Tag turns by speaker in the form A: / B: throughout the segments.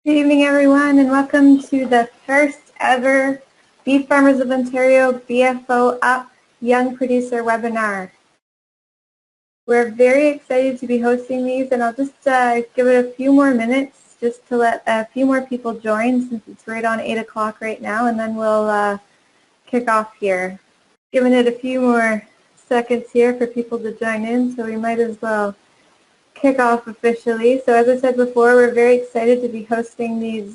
A: Good evening, everyone, and welcome to the first ever Beef Farmers of Ontario bfoUP Young Producer webinar. We're very excited to be hosting these, and I'll just give it a few more minutes just to let a few more people join since it's right on 8 o'clock right now, and then we'll kick off here. Giving it a few more seconds here for people to join in, so we might as well kick off officially. So as I said before, we're very excited to be hosting these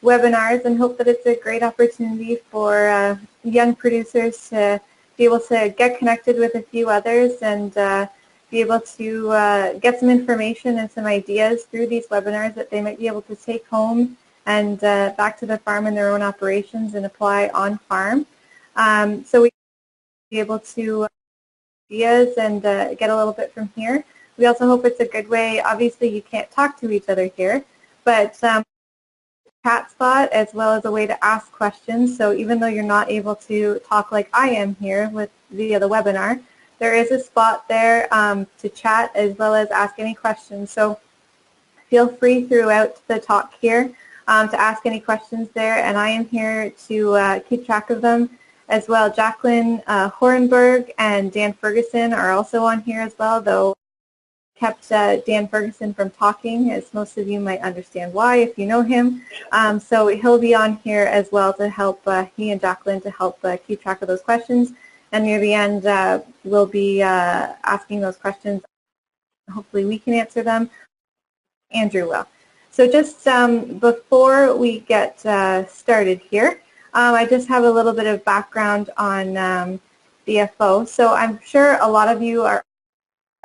A: webinars and hope that it's a great opportunity for young producers to be able to get connected with a few others and be able to get some information and some ideas through these webinars that they might be able to take home and back to the farm in their own operations and apply on farm. So we be able to ideas and get a little bit from here. We also hope it's a good way. Obviously, you can't talk to each other here, but chat spot as well as a way to ask questions. So even though you're not able to talk like I am here via the webinar, there is a spot there to chat as well as ask any questions. So feel free throughout the talk here to ask any questions there, and I am here to keep track of them as well. Jacqueline Horenberg and Dan Ferguson are also on here as well, though kept Dan Ferguson from talking, as most of you might understand why if you know him. So he'll be on here as well to help he and Jacqueline to help keep track of those questions. And near the end, we'll be asking those questions. Hopefully we can answer them. Andrew will. So just before we get started here, I just have a little bit of background on BFO. So I'm sure a lot of you are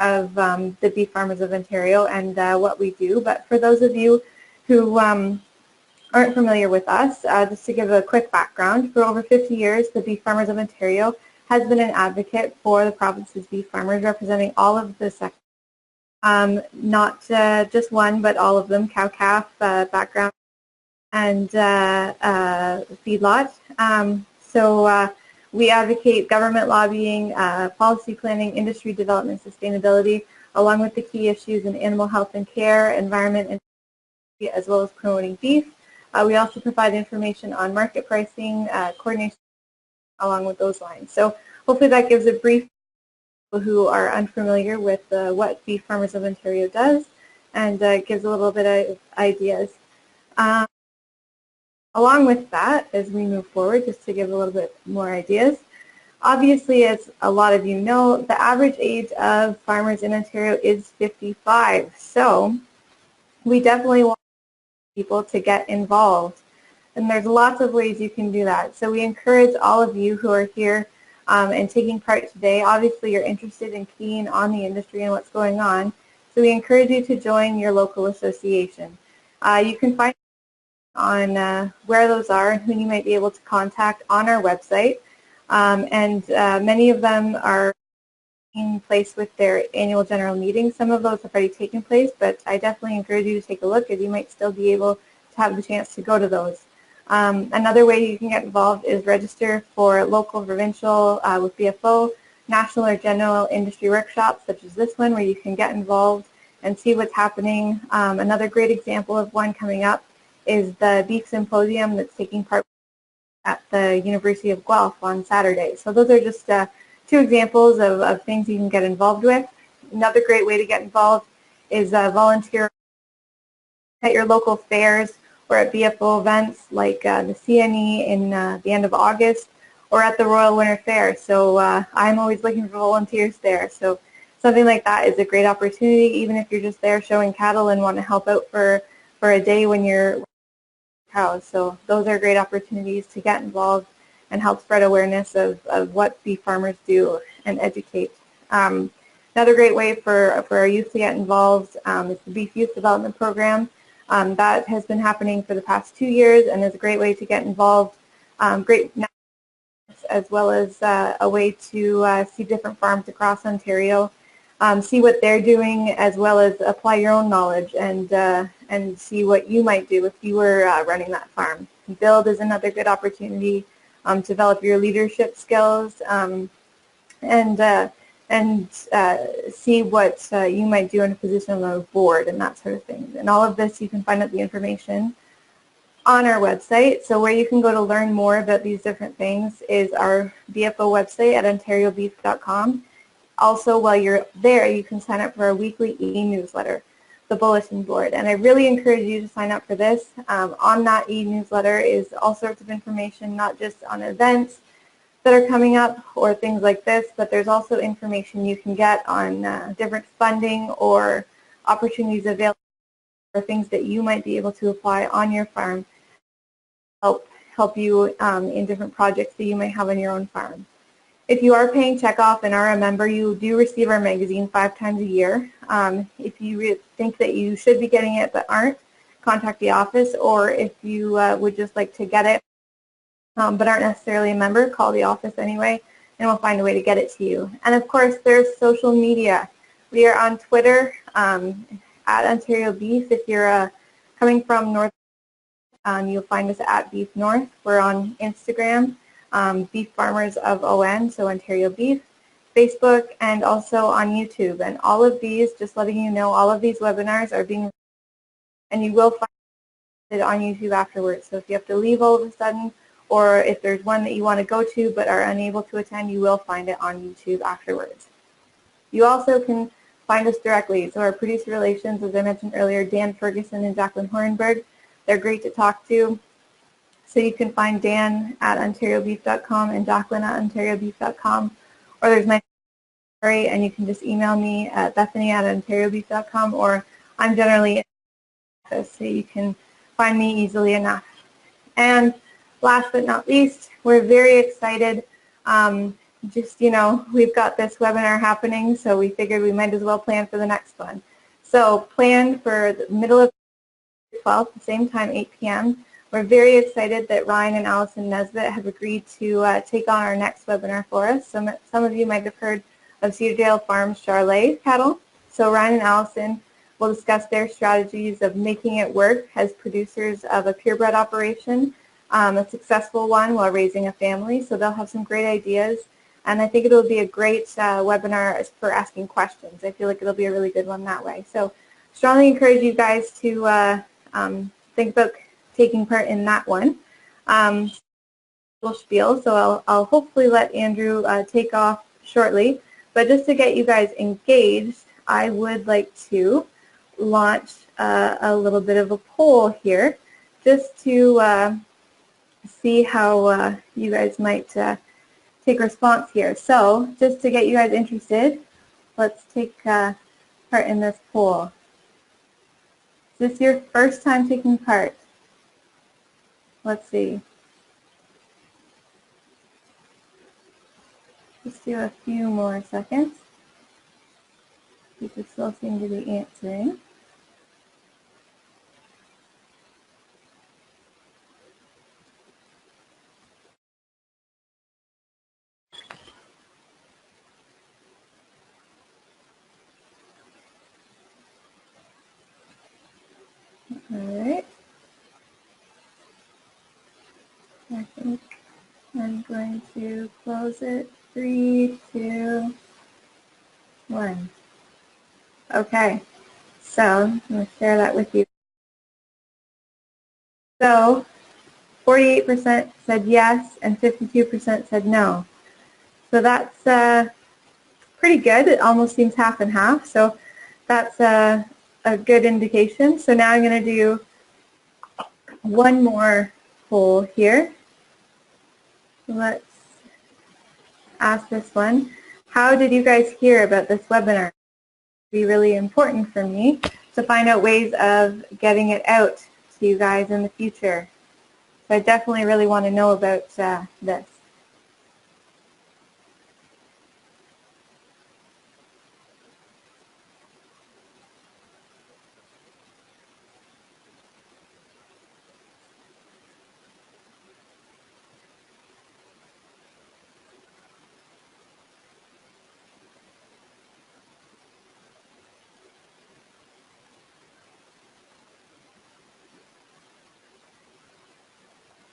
A: of the Beef Farmers of Ontario and what we do, but for those of you who aren't familiar with us, just to give a quick background, for over 50 years the Beef Farmers of Ontario has been an advocate for the province's beef farmers, representing all of the sectors, not just one but all of them, cow-calf, background, and feedlot. We advocate government lobbying, policy planning, industry development, sustainability, along with the key issues in animal health and care, environment, and as well as promoting beef. We also provide information on market pricing, coordination, along with those lines. So hopefully that gives a brief people who are unfamiliar with what Beef Farmers of Ontario does, and gives a little bit of ideas. Along with that, as we move forward, just to give a little bit more ideas, obviously, as a lot of you know, the average age of farmers in Ontario is 55. So we definitely want people to get involved. And there's lots of ways you can do that. So we encourage all of you who are here and taking part today. Obviously, you're interested and keen on the industry and what's going on. So we encourage you to join your local association. You can find on where those are and who you might be able to contact on our website. Many of them are in place with their annual general meeting. Some of those have already taken place, but I definitely encourage you to take a look, as you might still be able to have the chance to go to those. Another way you can get involved is register for local, provincial, with BFO, national or general industry workshops such as this one, where you can get involved and see what's happening. Another great example of one coming up is the Beef Symposium that's taking part at the University of Guelph on Saturday. So those are just two examples of things you can get involved with. Another great way to get involved is volunteer at your local fairs or at BFO events like the CNE in the end of August, or at the Royal Winter Fair. So I'm always looking for volunteers there. So something like that is a great opportunity, even if you're just there showing cattle and want to help out for a day when you're cows. So those are great opportunities to get involved and help spread awareness of what beef farmers do and educate. Another great way for our youth to get involved is the Beef Youth Development Program. That has been happening for the past 2 years and is a great way to get involved, great as well as a way to see different farms across Ontario, see what they're doing, as well as apply your own knowledge and see what you might do if you were running that farm. Build is another good opportunity to develop your leadership skills and and see what you might do in a position on a board and that sort of thing. And all of this, you can find out the information on our website. So where you can go to learn more about these different things is our BFO website at ontariobeef.com. Also, while you're there, you can sign up for our weekly e-newsletter, the bulletin board. And I really encourage you to sign up for this. On that e-newsletter is all sorts of information, not just on events that are coming up or things like this, but there's also information you can get on different funding or opportunities available for things that you might be able to apply on your farm, help you in different projects that you might have on your own farm. If you are paying checkoff and are a member, you do receive our magazine 5 times a year. If you think that you should be getting it but aren't, contact the office, or if you would just like to get it but aren't necessarily a member, call the office anyway, and we'll find a way to get it to you. And of course, there's social media. We are on Twitter at Ontario Beef. If you're coming from North, you'll find us at Beef North. We're on Instagram, Beef Farmers of ON, so Ontario Beef, Facebook, and also on YouTube. And all of these, just letting you know, all of these webinars are being, and you will find it on YouTube afterwards. So if you have to leave all of a sudden, or if there's one that you want to go to but are unable to attend, you will find it on YouTube afterwards. You also can find us directly. So our producer relations, as I mentioned earlier, Dan Ferguson and Jacqueline Horenberg, they're great to talk to. So you can find Dan at ontariobeef.com and Jacqueline at ontariobeef.com, or there's my and you can just email me at Bethany at ontariobeef.com, or I'm generally in the office, so you can find me easily enough. And last but not least, we're very excited. We've got this webinar happening, so we figured we might as well plan for the next one. So plan for the middle of 12th, the same time, 8 p.m. We're very excited that Ryan and Allison Nesbitt have agreed to take on our next webinar for us. Some of you might have heard of Cedardale Farms Charolais cattle. So Ryan and Allison will discuss their strategies of making it work as producers of a purebred operation, a successful one while raising a family. So they'll have some great ideas. And I think it will be a great webinar for asking questions. I feel like it'll be a really good one that way. So strongly encourage you guys to think about taking part in that one. Spiel, so I'll hopefully let Andrew take off shortly. But just to get you guys engaged, I would like to launch a little bit of a poll here, just to see how you guys might take response here. So just to get you guys interested, let's take part in this poll. Is this your first time taking part? Let's see. Just do a few more seconds. People still seem to be answering. All right. I think I'm going to close it. 3, 2, 1. Okay. So I'm going to share that with you. So 48% said yes and 52% said no. So that's pretty good. It almost seems half and half. So that's a good indication. So now I'm going to do one more poll here. Let's ask this one. How did you guys hear about this webinar? It would be really important for me to find out ways of getting it out to you guys in the future. So I definitely really want to know about this.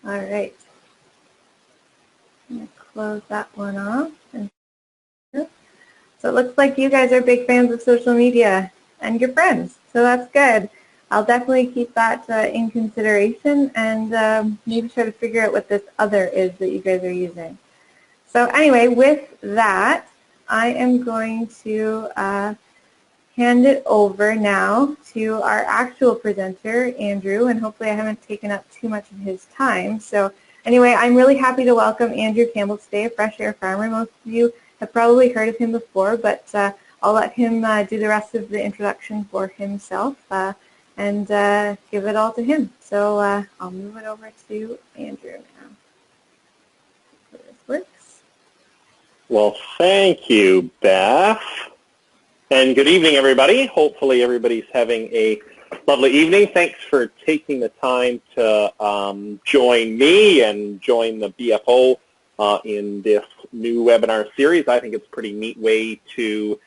A: All right. I'm going to close that one off. So it looks like you guys are big fans of social media and your friends, so that's good. I'll definitely keep that in consideration and maybe try to figure out what this other is that you guys are using. So anyway, with that, I am going to hand it over now to our actual presenter, Andrew, and hopefully I haven't taken up too much of his time. So anyway, I'm really happy to welcome Andrew Campbell today, a Fresh Air Farmer. Most of you have probably heard of him before, but I'll let him do the rest of the introduction for himself and give it all to him. So I'll move it over to Andrew now. So this works.
B: Well, thank you, Beth. And good evening, everybody. Hopefully everybody's having a lovely evening. Thanks for taking the time to join me and join the BFO in this new webinar series. I think it's a pretty neat way to,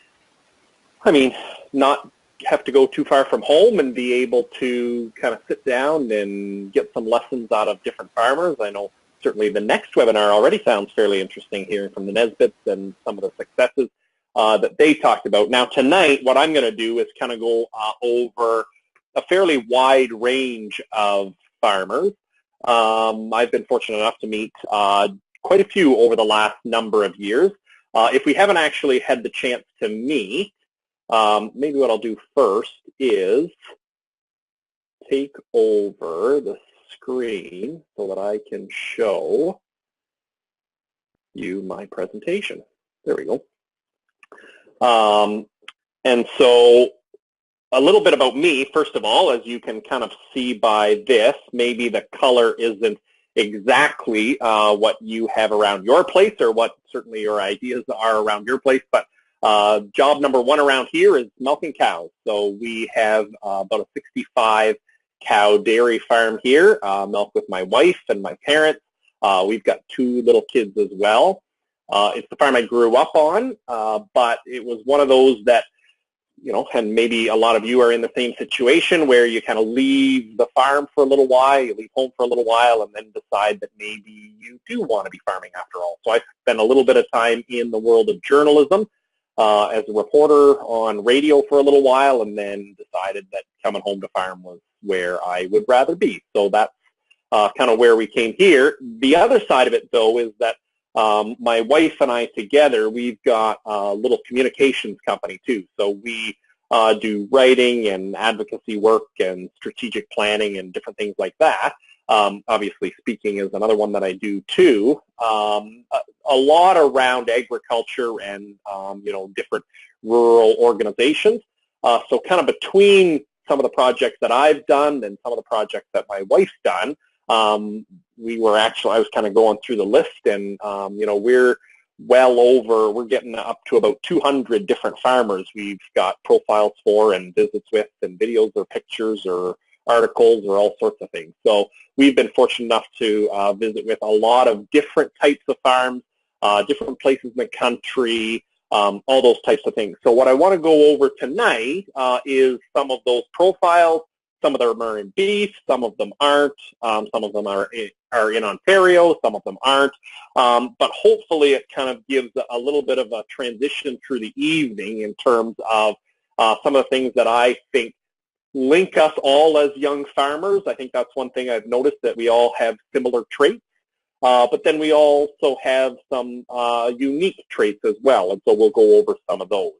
B: not have to go too far from home and be able to kind of sit down and get some lessons out of different farmers. I know certainly the next webinar already sounds fairly interesting, hearing from the Nesbitts and some of the successes that they talked about. Now tonight, what I'm going to do is kind of go over a fairly wide range of farmers. I've been fortunate enough to meet quite a few over the last number of years. If we haven't actually had the chance to meet, maybe what I'll do first is take over the screen so that I can show you my presentation. There we go. And so a little bit about me, first of all, as you can kind of see by this, maybe the color isn't exactly what you have around your place or what certainly your ideas are around your place, but job number one around here is milking cows. So we have about a 65 cow dairy farm here, milk with my wife and my parents. We've got 2 little kids as well. It's the farm I grew up on, but it was one of those that, and maybe a lot of you are in the same situation where you kind of leave the farm for a little while, you leave home for a little while, and then decide that maybe you do want to be farming after all. So I spent a little bit of time in the world of journalism as a reporter on radio for a little while, and then decided that coming home to farm was where I would rather be. So that's kind of where we came here. The other side of it, though, is that my wife and I together, we've got a little communications company too. So we do writing and advocacy work and strategic planning and different things like that. Obviously, speaking is another one that I do too. A lot around agriculture and different rural organizations. So kind of between some of the projects that I've done and some of the projects that my wife's done, I was kind of going through the list, and we're getting up to about 200 different farmers we've got profiles for and visits with and videos or pictures or articles or all sorts of things. So we've been fortunate enough to visit with a lot of different types of farms, different places in the country, all those types of things. So what I want to go over tonight is some of those profiles. Some of them are in beef, some of them aren't, some of them are in Ontario, some of them aren't, but hopefully it kind of gives a little bit of a transition through the evening in terms of some of the things that I think link us all as young farmers. I think that's one thing I've noticed, that we all have similar traits, but then we also have some unique traits as well, and so we'll go over some of those.